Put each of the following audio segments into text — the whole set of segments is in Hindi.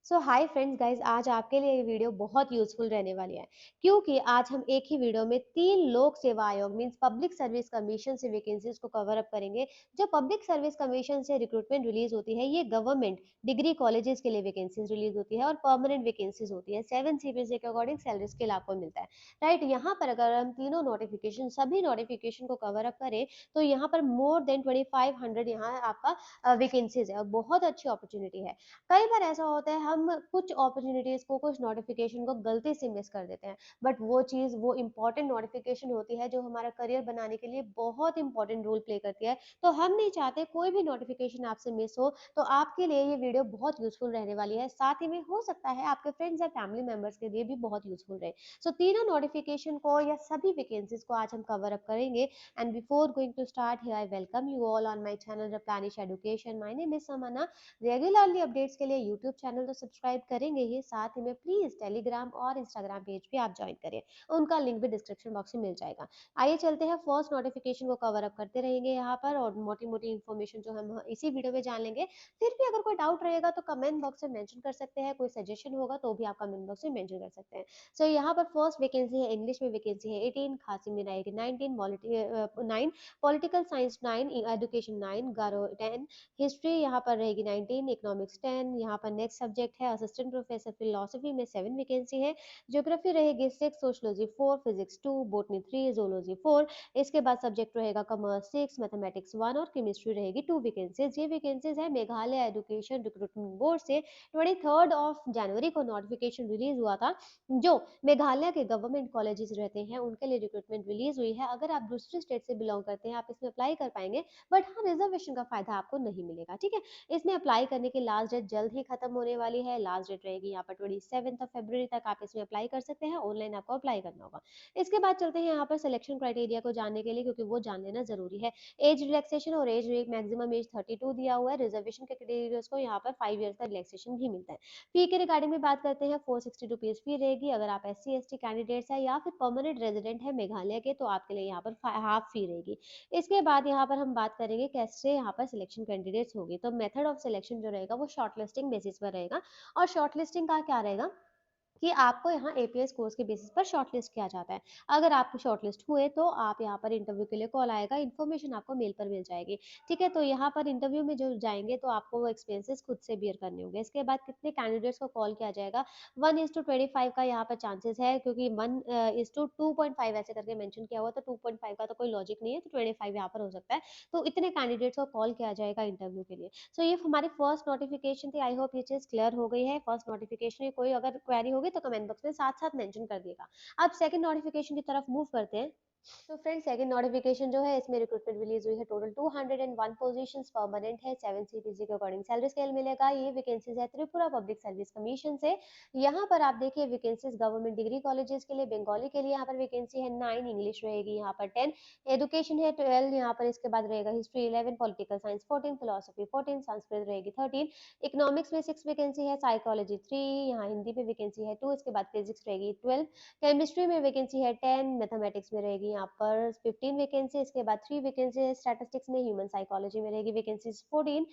सो हाय फ्रेंड्स गाइस, आज आपके लिए ये वीडियो बहुत यूजफुल रहने वाली है क्योंकि आज हम एक ही वीडियो में 3 लोक सेवा आयोग मींस पब्लिक सर्विस कमीशन से वैकेंसीज को कवर अप करेंगे। जो पब्लिक सर्विस कमीशन से रिक्रूटमेंट रिलीज होती है, ये गवर्नमेंट डिग्री कॉलेजेस के लिए वैकेंसीज रिलीज होती है और परमानेंट वैकेंसीज होती है। 7 CPC के अकॉर्डिंग सैलरी स्केल आपको मिलता है। राइट, यहाँ पर अगर हम तीनों नोटिफिकेशन सभी नोटिफिकेशन को कवर अप करें तो यहाँ पर मोर देन 2500 यहाँ आपका वैकेंसीज है और बहुत अच्छी अपॉर्चुनिटी है। कई बार ऐसा होता है हम कुछ अपॉर्चुनिटीज को कुछ नोटिफिकेशन को गलती से मिस कर देते हैं, बट वो चीज वो इंपॉर्टेंट नोटिफिकेशन होती है जो हमारा करियर बनाने के लिए बहुत इंपॉर्टेंट रोल प्ले करती है। तो हम नहीं चाहते कोई भी नोटिफिकेशन आपसे मिस हो। तो आपके लिए ये वीडियो बहुत यूजफुल रहने वाली है, साथ ही में हो सकता है आपके फ्रेंड्स या फैमिली मेंबर्स के लिए भी बहुत यूजफुल रहे। सो तीनों नोटिफिकेशन को या सभी वैकेंसीज को आज हम कवर अप करेंगे। And before going to start, here I welcome you all on my channel replenish education. My name is Samna. Regularly updates के लिए यूट्यूब चैनल तो सब्सक्राइब करेंगे ही, साथ ही में प्लीज टेलीग्राम और इंस्टाग्राम पेज भी आप ज्वाइन करें। उनका लिंक भी डिस्क्रिप्शन बॉक्स में मिल जाएगा। आइए चलते हैं, फर्स्ट नोटिफिकेशन को कवर अप करते रहेंगे यहाँ पर और मोटी मोटी इन्फॉर्मेशन जो हम इसी वीडियो में जान लेंगे। फिर भी अगर कोई डाउट रहेगा तो कमेंट बॉक्स में मेंशन कर सकते हैं, कोई सजेशन होगा तो भी आप कमेंट बॉक्स में मेंशन कर सकते हैं। सो यहाँ पर फर्स्ट वैकेंसी है, इंग्लिश में वैकेंसी है 18, खासी में रहेगी 19, 9, पॉलिटिकल साइंस 9, एजुकेशन 9, गारो 10, हिस्ट्री यहाँ पर रहेगी 19, इकोनॉमिक्स 10। यहाँ पर नेक्स्ट सब्जेक्ट है असिस्टेंट प्रोफेसर फिलोसफी में 7 वैकेंसी है। ज्योग्राफी रहेगी 6, सोशलॉजी 4, फिजिक्स 2, बोटनी 3, जोलॉजी 4। इसके बाद सब्जेक्ट रहेगा कॉमर्स 6, मैथमेटिक्स 1 और केमिस्ट्री रहेगी 2 वैकेंसीज। ये वैकेंसीज है मेघालय एजुकेशन रिक्रूटमेंट बोर्ड से 23 जनवरी को नोटिफिकेशन रिलीज हुआ था। जो मेघालय के गवर्नमेंट कॉलेजेस रहते हैं उनके लिए रिक्रूटमेंट रिलीज हुई है। अगर आप दूसरे स्टेट से बिलोंग करते हैं आप इसमें अप्लाई कर पाएंगे, बट हाँ, रिजर्वेशन का फायदा आपको नहीं मिलेगा। ठीक है, इसमें अप्लाई करने की लास्ट डेट जल्द ही खत्म होने वाली है। लास्ट डेट रहेगी यहाँ पर 27 फरवरी तक आप इसमें अप्लाई कर सकते हैं। ऑनलाइन आपको अप्लाई करना होगा। इसके बाद चलते हैं यहाँ पर सिलेक्शन क्राइटेरिया को जानने के लिए, क्योंकि वो जान लेना जरूरी है। एज रिलैक्सेशन और एज मैक्सिमम एज 32 दिया हुआ है। रिजर्वेशन के क्राइटेरिया को यहाँ पर 5 ईयर्स का रिलैक्सेशन भी मिलता है। फी के रिगार्डिंग में बात करते हैं, 460 रुपीज फी रहेगी। अगर आप SC ST कैंडिडेट्स है या फिर परमानेंट रेजिडेंट है मेघालय के तो आपके लिए यहाँ पर हाफ फी रहेगी। इसके बाद यहाँ पर हम बात करेंगे कैसे यहाँ पर सिलेक्शन कैंडिडेट्स होगी। तो मेथड ऑफ सिलेक्शन जो रहेगा वो शॉर्टलिस्टिंग बेसिस पर रहेगा। और शॉर्टलिस्टिंग का क्या रहेगा कि आपको यहाँ APS कोर्स के बेसिस पर शॉर्टलिस्ट किया जाता है। अगर आप शॉर्टलिस्ट हुए तो आप यहाँ पर इंटरव्यू के लिए कॉल आएगा, इन्फॉर्मेशन आपको मेल पर मिल जाएगी। ठीक है, तो यहाँ पर इंटरव्यू में जो जाएंगे तो आपको वो एक्सपेंसेस खुद से बियर करने होंगे। इसके बाद कितने कैंडिडेट्स को कॉल किया जाएगा, 1:25 का यहाँ पर चांसेस है, क्योंकि 1:2.5 ऐसे करके मेंशन किया हुआ, तो 2.5 का तो कोई लॉजिक नहीं है, तो 25 यहाँ पर हो सकता है। तो इतने कैंडिडेट्स को कॉल किया जाएगा इंटरव्यू के लिए। सो ये हमारी फर्स्ट नोटिफिकेशन थी। आई होप ये चीज क्लियर हो गई है। फर्स्ट नोटिफिकेशन में कोई अगर क्वेरी होगी तो कमेंट बॉक्स में साथ साथ मेंशन कर दिएगा। अब सेकंड नोटिफिकेशन की तरफ मूव करते हैं। तो फ्रेंड, सेकंड नोटिफिकेशन जो है इसमें रिक्रूटमेंट रिलीज हुई है। टोटल 201 पोजीशंस परमानेंट है। 7 CPC के अकॉर्डिंग सैलरी स्केल मिलेगा। ये वैकेंसीज है त्रिपुरा पब्लिक सर्विस कमीशन से। यहाँ पर आप देखिए वैकेंसीज गवर्नमेंट डिग्री कॉलेजेस के लिए, बंगाली के लिए यहाँ पर वैकेंसी है 9, इंग्लिश रहेगी यहाँ पर 10, एजुकेशन है 12 यहाँ पर। इसके बाद रहेगा history 11, political science 14, philosophy 14, Sanskrit रहेगी 13, इकोनॉमिक्स में 6 वैकेंसी है, साइकोलॉजी 3, यहाँ हिंदी में वैकेंसी है 2। इसके बाद फिजिक्स रहेगी 12, केमिस्ट्री में वैकेंसी है 10, मैथमेटिक्स में रहेगी यहाँ पर 15 वैकेंसी। इसके बाद 3 वैकेंसी है स्टैटिस्टिक्स में, ह्यूमन साइकोलॉजी में रहेगी वैकेंसी 14।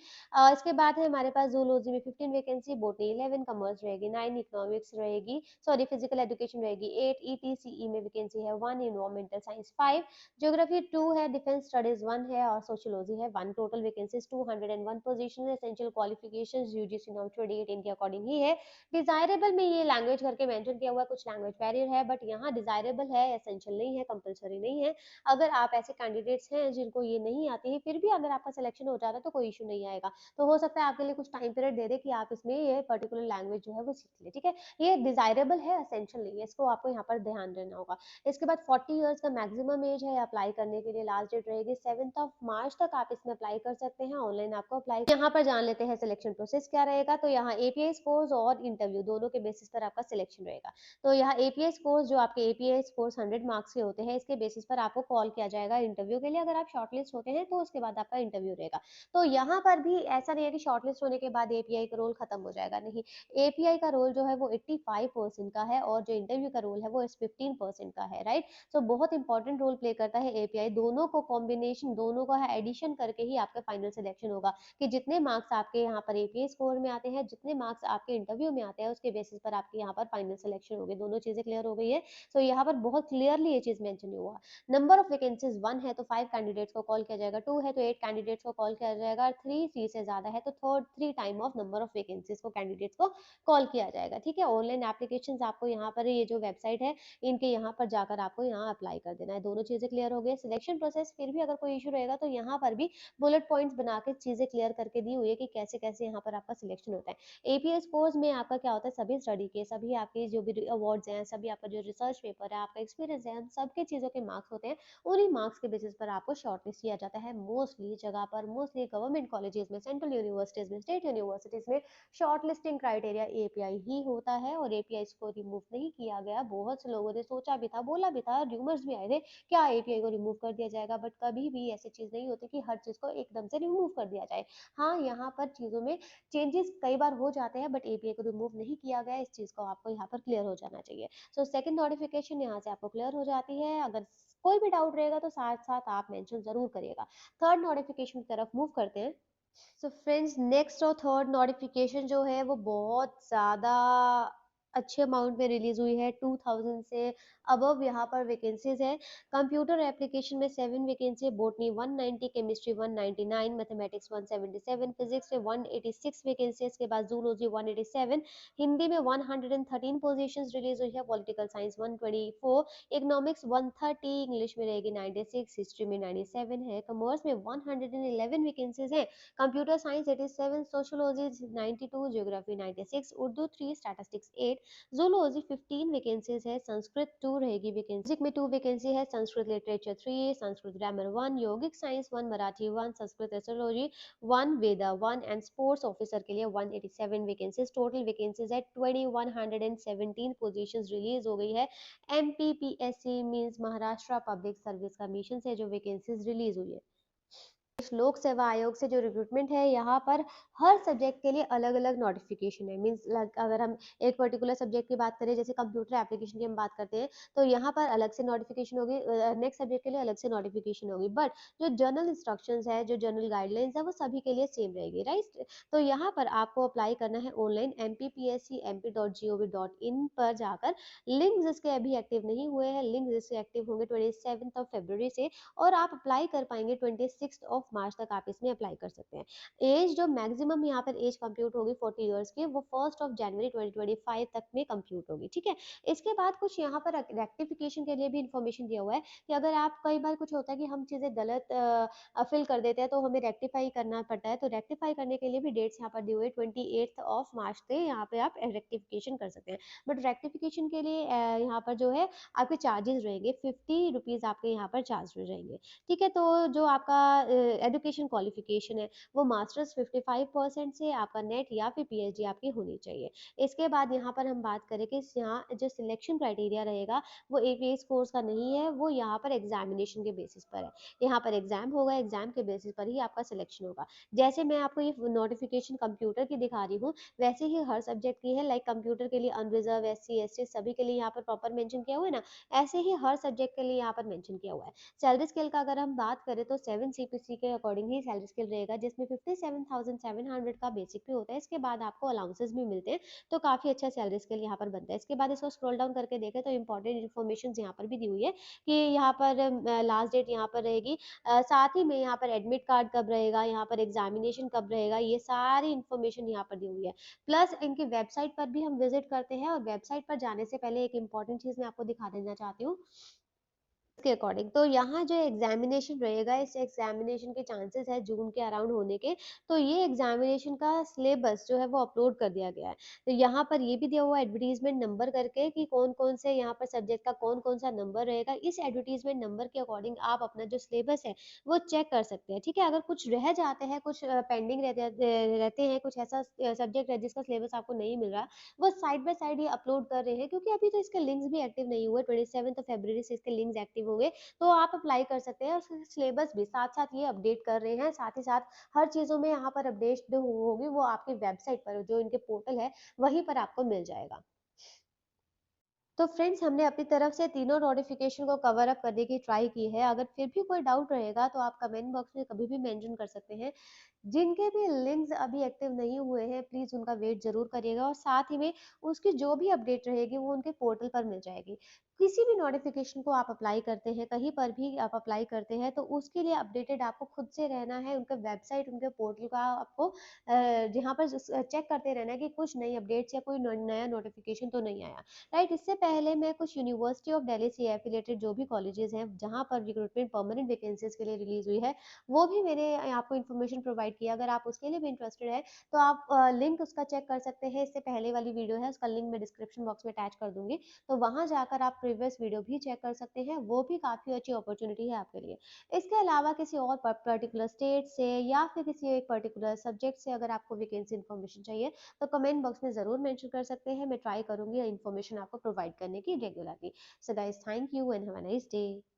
इसके बाद है हमारे पास जूलॉजी में 15 वैकेंसी, बॉटनी 11, कॉमर्स रहेगी 9, इकोनॉमिक्स रहेगी सॉरी फिजिकल एजुकेशन रहेगी 8, ETCE में वैकेंसी है 1, इन्वायरमेंटल साइंस 5, ज्योग्राफी 2 है, डिफेंस स्टडीज 1 है और सोशियोलॉजी है 1। Total vacancies 201 position. Essential qualifications UGC norm 2018 के अकॉर्डिंग ही है। डिजायरेबल में ये लैंग्वेज करके मेंशन किया हुआ है, कुछ लैंग्वेज बैरियर है, बट यहाँ डिजायरेबल है, एसेंशियल नहीं है, कंपलसरी नहीं है। अगर आप ऐसे कैंडिडेट्स हैं जिनको ये नहीं आती है, फिर भी अगर आपका सिलेक्शन हो जाता है तो कोई इशू नहीं आएगा। तो हो सकता है आपके लिए कुछ टाइम पीरियड दे दे कि आप इसमें ये पर्टिकुलर लैंग्वेज जो है वो सीख ले। ठीक है, ये डिजायरेबल है, एसेंशियल नहीं है, इसको आपको यहाँ पर ध्यान देना होगा। इसके बाद 40 ईयर्स का मैक्सिमम एज है अप्लाई करने के लिए। लास्ट डेट रहेगी 7 मार्च तक आप इसमें अप्लाई कर सकते हैं। ऑनलाइन आपको अप्लाई यहाँ पर जान लेते हैं सिलेक्शन प्रोसेस क्या रहेगा। तो यहाँ API स्कोर्स और इंटरव्यू दोनों के बेसिस पर आपका सिलेक्शन रहेगा। तो यहाँ API स्कोर्स जो आपके API स्कोर्स 100 मार्क्स के होते हैं, इसके बेसिस पर आपको कॉल किया जाएगा इंटरव्यू के लिए। अगर आप शॉर्टलिस्ट होते हैं तो उसके बाद आपका इंटरव्यू रहेगा। तो यहाँ पर भी ऐसा नहीं है कि शॉर्टलिस्ट होने के बाद एपीआई का रोल खत्म हो जाएगा, नहीं। एपीआई का रोल जो है वो 85% का है और जो इंटरव्यू का रोल है वो इस 15% का है, राइट। सो बहुत इंपॉर्टेंट रोल प्ले करता है एपीआई। दोनों को कॉम्बिनेशन, दोनों का एडिशन करके ही आपका फाइनल सिलेक्शन होगा कि जितने मार्क्स आपके यहाँ पर एपीआई स्कोर में आते हैं, जितने मार्क्स आपके इंटरव्यू में आते हैं, उसके बेसिस पर आपके यहाँ पर फाइनल सिलेक्शन होगी। दोनों चीजें क्लियर हो गई है। सो यहाँ पर बहुत क्लियरली ये चीज मेंशन हुआ। नंबर ऑफ वैकेंसीज 1 है तो 5 कैंडिडेट्स को कॉल किया जाएगा, 2 है तो 8 कैंडिडेट्स को कॉल किया जाएगा, 3 से ज्यादा है तो third 3 time of number of vacancies को कैंडिडेट्स को कॉल किया जाएगा। ठीक है, ऑनलाइन एप्लीकेशंस आपको यहाँ पर ये जो वेबसाइट है इनके यहाँ पर जाकर आपको यहाँ अप्लाई कर देना है। दोनों चीजें क्लियर हो गई। सिलेक्शन प्रोसेस फिर भी अगर कोई इशू रहेगा तो यहाँ पर भी बुलेट पॉइंट्स बना के चीजें क्लियर करके दी हुई है कि कैसे कैसे यहाँ पर आपका सिलेक्शन होता है। एपीएस कोर्स में आपका क्या होता है, सभी स्टडी के, सभी आपके जो भी अवार्ड्स हैं, सभी आपका जो रिसर्च पेपर है, आपका एक्सपीरियंस है, उन सबके चीजों के मार्क्स होते हैं। उन्हीं मार्क्स के बेसिस पर आपको शॉर्टलिस्ट किया जाता है। मोस्टली जगह पर, मोस्टली गवर्नमेंट कॉलेजेस में, सेंट्रल यूनिवर्सिटीज में, स्टेट यूनिवर्सिटीज में शॉर्टलिस्टिंग क्राइटेरिया एपीआई ही होता है और एपीआई को रिमूव नहीं किया गया। बहुत से लोगों ने सोचा भी था, बोला भी था, र्यूमर्स भी आए थे क्या एपीआई को रिमूव कर दिया जाएगा, बट कभी भी ऐसी चीज नहीं होती कि हर चीज को एकदम से रिमूव कर दिया जाए। हाँ, यहाँ पर चीजों में चेंजेस कई बार हो जाते हैं बट एपीआई को रिमूव नहीं किया गया। इस चीज को आपको यहाँ पर क्लियर हो जाना चाहिए। सो सेकंड नोटिफिकेशन यहाँ से आपको क्लियर हो जाती है। अगर कोई भी डाउट रहेगा तो साथ साथ आप मेंशन जरूर करिएगा। थर्ड नोटिफिकेशन की तरफ मूव करते हैं। सो फ्रेंड्स, नेक्स्ट और थर्ड नोटिफिकेशन जो है वो बहुत ज़्यादा अच्छे अमाउंट में रिलीज हुई है। 2000 से अबव यहाँ पर वैकेंसीज है। कंप्यूटर एप्लीकेशन में 7 vacancy, botany 190, chemistry 199, mathematics 177, physics में 186 वैकेंसी, इसके बाद जूलॉजी 187, हिंदी में 113 पोजीशंस रिलीज हुई है, पॉलिटिकल साइंस 124, इकोनॉमिक्स 130, इंग्लिश में रहेगी 96, हिस्ट्री में 97 है, कॉमर्स में 111 वैकेंसीज है, computer science 87, sociology 92, geography 96, Urdu 3, statistics 8, zoology 15 vacancies है, संस्कृत 2 रहेगी वैकेंसी, में 2 वैकेंसी है, संस्कृत लिटरेचर 3, संस्कृत ग्रामर 1, यौगिक science 1, Marathi 1, Sanskrit astrology 1, Veda 1 and sports officer के लिए 187 वैकेंसीज। टोटल वैकेंसीज है 2117 पोजीशंस रिलीज हो गई है। MPPSC means Maharashtra public service commission से जो वैकेंसीज रिलीज हुई है। लोक सेवा आयोग से जो रिक्रूटमेंट है यहाँ पर हर सब्जेक्ट के लिए अलग अलग नोटिफिकेशन है। मीन्स अगर हम एक पर्टिकुलर सब्जेक्ट की बात करें, जैसे कंप्यूटर एप्लीकेशन की हम बात करते हैं, तो यहाँ पर अलग से नोटिफिकेशन होगी, नेक्स्ट सब्जेक्ट के लिए अलग से नोटिफिकेशन होगी। बट जो जनरल इंस्ट्रक्शंस है, जो जनरल गाइडलाइंस है, वो सभी के लिए सेम रहेगी, राइट। तो यहाँ पर आपको अप्लाई करना है ऑनलाइन mpscmp.gov.in पर जाकर। लिंक इसके अभी एक्टिव नहीं हुए हैं, लिंक इसके एक्टिव होंगे 27 फरवरी से और आप अप्लाई कर पाएंगे 26 ऑफ मार्च तक आप इसमें अप्लाई कर सकते हैं। एज जो मैक्सिमम यहाँ पर एज कंप्यूट होगी 40 इयर्स की, वो 1 जनवरी 2025 तक में कंप्यूट होगी। ठीक है, इसके बाद कुछ यहाँ पर रेक्टिफिकेशन के लिए भी इंफॉर्मेशन दिया हुआ है कि अगर आप, कई बार कुछ होता है कि हम चीजें गलत फिल कर देते हैं तो हमें रेक्टिफाई करना पड़ता है। तो रेक्टिफाई करने के लिए भी डेट्स यहाँ पर दिए हुए हैं, 28 ऑफ मार्च से यहाँ पे आप रेक्टिफिकेशन कर सकते हैं। बट रेक्टिफिकेशन के लिए यहाँ पर जो है आपके चार्जेस रहेंगे 50 रुपीज, आपके यहाँ पर चार्ज रहेंगे। ठीक है, तो जो आपका एजुकेशन क्वालिफिकेशन है वो मास्टर्स 55% से आपका नेट या फिर पीएचडी आपकी होनी चाहिए। इसके बाद यहाँ पर हम बात करें कि यहाँ जो सिलेक्शन क्राइटेरिया रहेगा वो एपीएस कोर्स का नहीं है, वो यहाँ पर एग्जामिनेशन के बेसिस पर है। यहाँ पर एग्जाम होगा, एग्जाम के बेसिस पर ही आपका सिलेक्शन होगा। जैसे मैं आपको ये नोटिफिकेशन कंप्यूटर की दिखा रही हूँ, वैसे ही हर सब्जेक्ट की है। लाइक कंप्यूटर के लिए अनरिजर्व, एससी एसटी सभी के लिए यहाँ पर प्रॉपर मेंशन किया हुआ है ना, ऐसे ही हर सब्जेक्ट के लिए यहाँ पर मेंशन किया हुआ है। सैलरी स्केल का अगर हम बात करें तो 7 सीपीसी के अकॉर्डिंग ही सैलरी स्केल रहेगा, जिसमें 57,700 का बेसिक भी होता है। इसके बाद आपको अलाउंसेस भी मिलते हैं, तो काफी अच्छा सैलरी स्केल यहाँ पर बनता है। इसके बाद इसको स्क्रॉल डाउन करके देखें तो इंपॉर्टेंट इन्फॉर्मेशन यहाँ पर भी दी हुई है कि यहाँ पर लास्ट डेट यहाँ पर रहेगी, साथ ही में यहाँ पर एडमिट कार्ड कब रहेगा, यहाँ पर एग्जामिनेशन कब रहेगा, ये सारी इन्फॉर्मेशन यहाँ पर दी हुई है। प्लस इनकी वेबसाइट पर भी हम विजिट करते हैं और वेबसाइट पर जाने से पहले एक इंपॉर्टेंट चीज मैं आपको दिखा देना चाहती हूँ के अकॉर्डिंग। तो यहाँ जो एग्जामिनेशन रहेगा, इस एग्जामिनेशन के चांसेस है जून के अराउंड होने के। तो ये एग्जामिनेशन का सिलेबस जो है वो अपलोड कर दिया गया है। तो यहाँ पर ये भी दिया हुआ एडवर्टीजमेंट नंबर करके कि कौन कौन से यहाँ पर सब्जेक्ट का कौन कौन सा नंबर रहेगा। इस एडवर्टीजमेंट नंबर के अकॉर्डिंग आप अपना जो सिलेबस है वो चेक कर सकते हैं। ठीक है, अगर कुछ रह जाते हैं, कुछ पेंडिंग रहते हैं, कुछ ऐसा सब्जेक्ट है जिसका सिलेबस आपको नहीं मिल रहा, वो साइड बाय साइड ये अपलोड कर रहे हैं, क्योंकि अभी तो इसके लिंक्स भी एक्टिव नहीं हुए। 27 फरवरी से इसके लिंक्स एक्टिव एक्टिव होंगे, तो आप अप्लाई कर सकते हैं। उसका सिलेबस भी साथ-साथ ये अपडेट कर रहे हैं, साथ ही साथ हर चीज़ों में यहाँ पर अपडेट जो होगी वो आपकी वेबसाइट पर जो इनके पोर्टल है, वहीं पर आपको मिल जाएगा। तो फ्रेंड्स हमने अपनी तरफ से तीनों नोटिफिकेशन को कवर अप करने की ट्राई की है। अगर फिर भी कोई डाउट रहेगा तो आप कमेंट बॉक्स में कभी भी मेंशन कर सकते हैं। जिनके भी लिंक्स अभी एक्टिव नहीं हुए हैं, प्लीज़ उनका वेट ज़रूर करिएगा और साथ ही में उसकी जो भी अपडेट रहेगी वो उनके पोर्टल पर मिल जाएगी। किसी भी नोटिफ़िकेशन को आप अप्लाई करते हैं, कहीं पर भी आप अप्लाई करते हैं तो उसके लिए अपडेटेड आपको खुद से रहना है। उनके वेबसाइट, उनके पोर्टल का आपको जहाँ पर चेक करते रहना है कि कुछ नई अपडेट्स या कोई न नया नोटिफ़िकेशन तो नहीं आया, राइट? इससे पहले मैं कुछ यूनिवर्सिटी ऑफ दिल्ली से एफिलिएटेड जो भी कॉलेजेस हैं, जहाँ पर रिक्रूटमेंट परमानेंट वैकेंसीज़ के लिए रिलीज़ हुई है, वो भी मैंने आपको इन्फॉर्मेशन प्रोवाइड किया। अगर आप उसके लिए भी इंटरेस्टेड है तो आप लिंक उसका चेक कर सकते हैं। इससे पहले वाली वीडियो है, उसका लिंक मैं डिस्क्रिप्शन बॉक्स में अटैच कर दूँगी। तो वहाँ जाकर आप प्रीवियस वीडियो भी चेक कर सकते हैं, वो भी काफ़ी अच्छी अपॉर्च्युनिटी है आपके लिए। इसके अलावा किसी और पर्टिकुलर स्टेट से या फिर किसी एक पर्टिकुलर सब्जेक्ट से अगर आपको वैकेंसी इन्फॉर्मेशन चाहिए, तो कमेंट बॉक्स में ज़रूर मेंशन कर सकते हैं। मैं ट्राई करूँगी इन्फॉर्मेशन आपको प्रोवाइड करने की regularly. So guys, thank you and have a nice day.